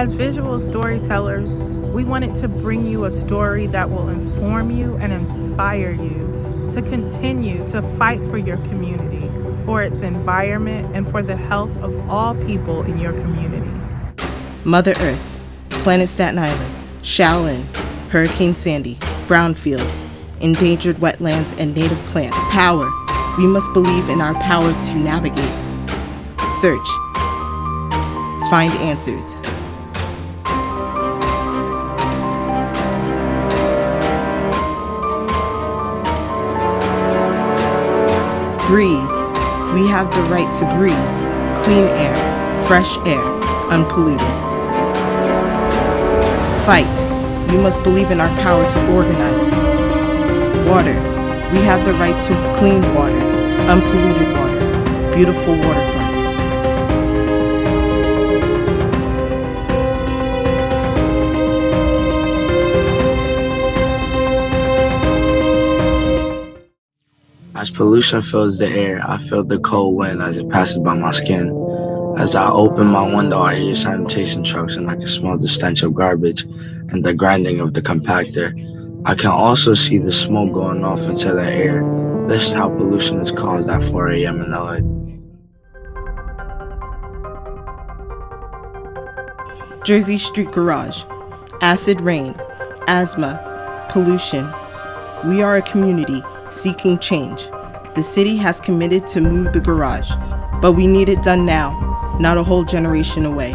As visual storytellers, we wanted to bring you a story that will inform you and inspire you to continue to fight for your community, for its environment, and for the health of all people in your community. Mother Earth, Planet Staten Island, Shaolin, Hurricane Sandy, brownfields, endangered wetlands, and native plants. Power. We must believe in our power to navigate. Search. Find answers. Breathe. We have the right to breathe. Clean air, fresh air, unpolluted. Fight. We must believe in our power to organize. Water. We have the right to clean water, unpolluted water, beautiful waterfront. As pollution fills the air, I feel the cold wind as it passes by my skin. As I open my window, I hear sanitation trucks and I can smell the stench of garbage and the grinding of the compactor. I can also see the smoke going off into the air. This is how pollution is caused at 4 a.m. in LA. Jersey Street Garage. Acid rain, asthma, pollution. We are a community seeking change. The city has committed to move the garage, but we need it done now, not a whole generation away.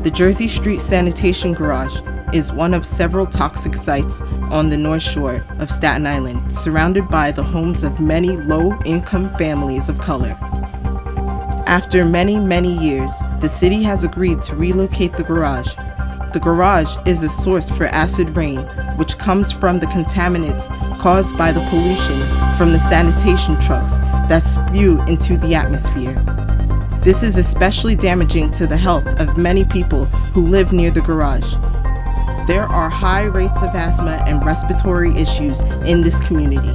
The Jersey Street Sanitation Garage is one of several toxic sites on the North Shore of Staten Island, surrounded by the homes of many low-income families of color. After many, many years, the city has agreed to relocate the garage. The garage is a source for acid rain, which comes from the contaminants caused by the pollution from the sanitation trucks that spew into the atmosphere. This is especially damaging to the health of many people who live near the garage. There are high rates of asthma and respiratory issues in this community.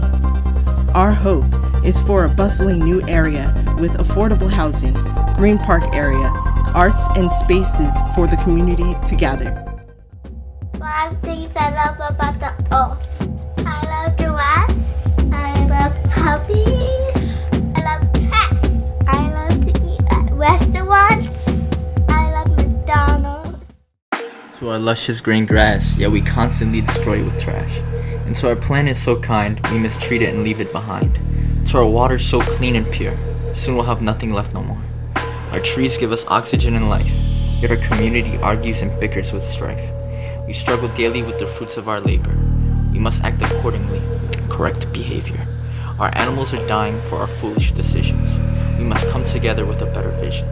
Our hope is for a bustling new area with affordable housing, green park area, arts and spaces for the community to gather. 5 things I love about the earth. I love giraffes. I love puppies. I love cats. I love to eat at restaurants. I love McDonald's. So our luscious green grass, yet we constantly destroy it with trash. And so our planet so kind, we mistreat it and leave it behind. So our water so clean and pure, soon we'll have nothing left no more. Our trees give us oxygen and life, yet our community argues and bickers with strife. We struggle daily with the fruits of our labor. We must act accordingly, with correct behavior. Our animals are dying for our foolish decisions. We must come together with a better vision.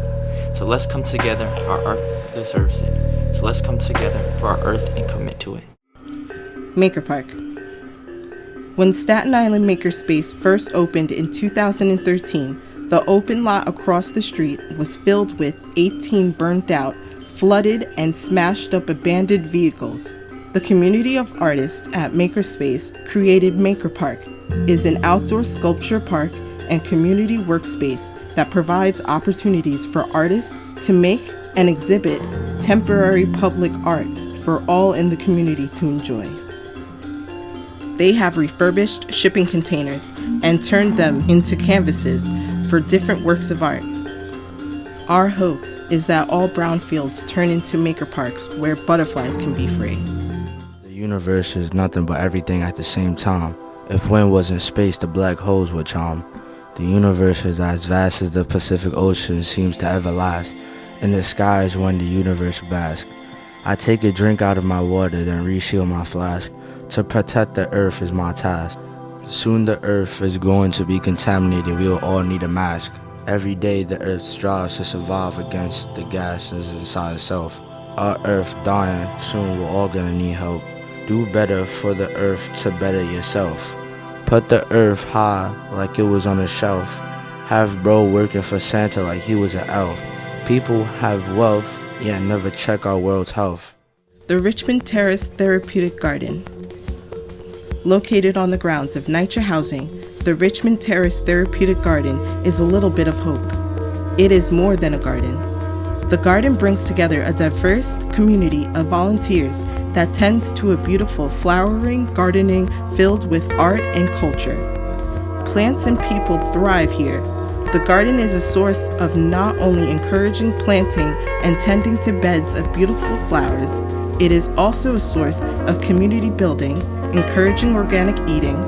So let's come together, our earth deserves it. So let's come together for our earth and commit to it. Maker Park. When Staten Island Makerspace first opened in 2013, the open lot across the street was filled with 18 burnt out, flooded, and smashed up abandoned vehicles. The community of artists at Makerspace created Maker Park, is an outdoor sculpture park and community workspace that provides opportunities for artists to make and exhibit temporary public art for all in the community to enjoy. They have refurbished shipping containers and turned them into canvases for different works of art. Our hope is that all brownfields turn into maker parks where butterflies can be free. The universe is nothing but everything at the same time. If wind wasn't space, the black holes would charm. The universe is as vast as the Pacific Ocean seems to ever last. In the sky is when the universe basks. I take a drink out of my water, then reseal my flask. To protect the earth is my task. Soon the earth is going to be contaminated, we will all need a mask. Every day the earth strives to survive against the gases inside itself. Our earth dying, soon we're all gonna need help. Do better for the earth to better yourself. Put the earth high like it was on a shelf. Have bro working for Santa like he was an elf. People have wealth, yet never check our world's health. The Richmond Terrace Therapeutic Garden. Located on the grounds of NYCHA Housing, the Richmond Terrace Therapeutic Garden is a little bit of hope. It is more than a garden. The garden brings together a diverse community of volunteers that tends to a beautiful flowering gardening filled with art and culture. Plants and people thrive here. The garden is a source of not only encouraging planting and tending to beds of beautiful flowers, it is also a source of community building, encouraging organic eating,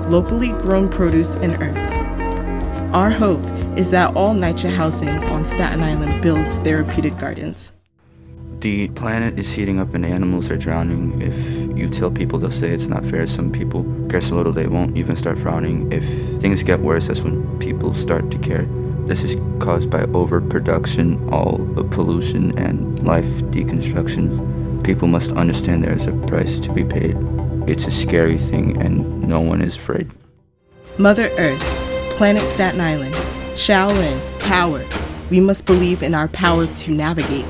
locally grown produce and herbs. Our hope is that all NYCHA housing on Staten Island builds therapeutic gardens. The planet is heating up and animals are drowning. If you tell people, they'll say it's not fair. Some people care so little they won't even start frowning. If things get worse, that's when people start to care. This is caused by overproduction, all the pollution, and life deconstruction. People must understand there is a price to be paid. It's a scary thing and no one is afraid. Mother Earth, planet Staten Island, Shaolin, power. We must believe in our power to navigate,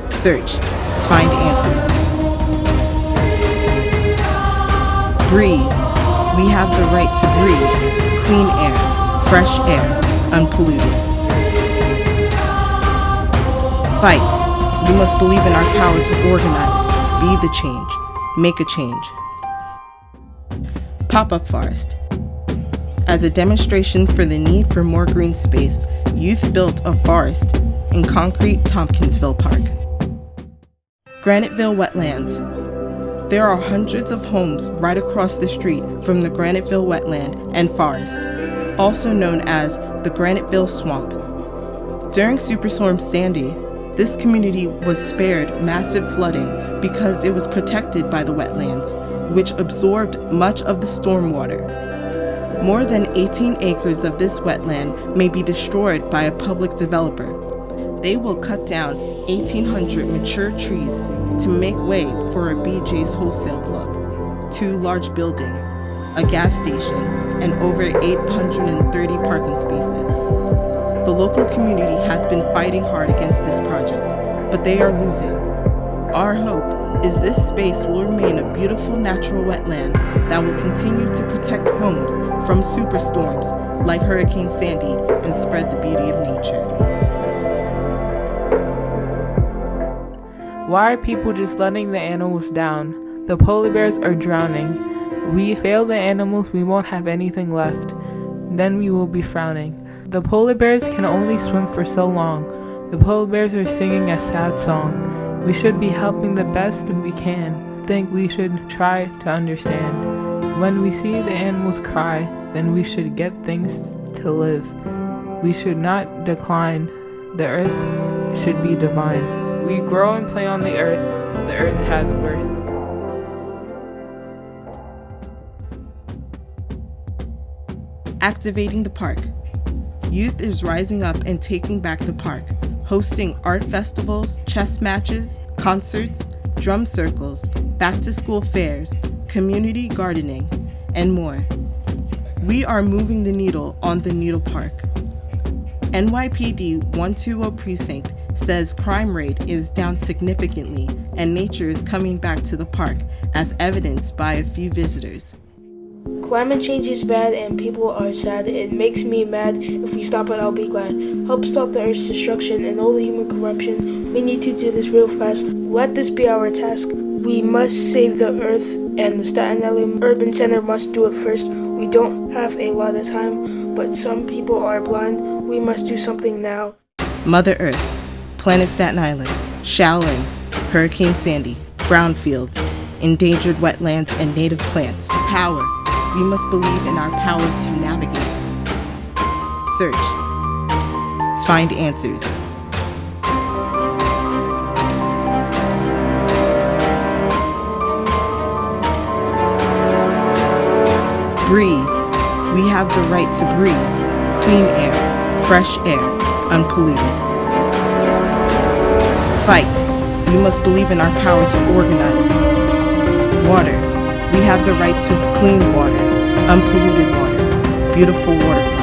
search, find answers. Breathe. We have the right to breathe. Clean air, fresh air, unpolluted. Fight. We must believe in our power to organize, be the change, make a change. Pop-up forest. As a demonstration for the need for more green space, youth built a forest in concrete Tompkinsville Park. Graniteville Wetlands. There are hundreds of homes right across the street from the Graniteville Wetland and Forest, also known as the Graniteville Swamp. During Superstorm Sandy, this community was spared massive flooding because it was protected by the wetlands, which absorbed much of the stormwater. More than 18 acres of this wetland may be destroyed by a public developer. They will cut down 1,800 mature trees to make way for a BJ's Wholesale Club, 2 large buildings, a gas station, and over 830 parking spaces. The local community has been fighting hard against this project, but they are losing. Our hope is this space will remain a beautiful natural wetland that will continue to protect homes from superstorms like Hurricane Sandy and spread the beauty of nature. Why are people just letting the animals down? The polar bears are drowning. We fail the animals, we won't have anything left. Then we will be frowning. The polar bears can only swim for so long. The polar bears are singing a sad song. We should be helping the best we can. I think we should try to understand. When we see the animals cry, then we should get things to live. We should not decline. The earth should be divine. We grow and play on the earth has worth. Activating the park. Youth is rising up and taking back the park, hosting art festivals, chess matches, concerts, drum circles, back-to-school fairs, community gardening, and more. We are moving the needle on the Needle Park. NYPD 120 Precinct says crime rate is down significantly and nature is coming back to the park, as evidenced by a few visitors. Climate change is bad and people are sad. It makes me mad. If we stop it, I'll be glad. Help stop the Earth's destruction and all the human corruption. We need to do this real fast. Let this be our task. We must save the Earth and the Staten Island Urban Center must do it first. We don't have a lot of time, but some people are blind. We must do something now. Mother Earth, planet Staten Island, Shaolin, Hurricane Sandy, brownfields, endangered wetlands and native plants. Power. We must believe in our power to navigate, search, find answers. Breathe. We have the right to breathe. Clean air, fresh air, unpolluted. Fight. We must believe in our power to organize. Water. We have the right to clean water, unpolluted water, beautiful water.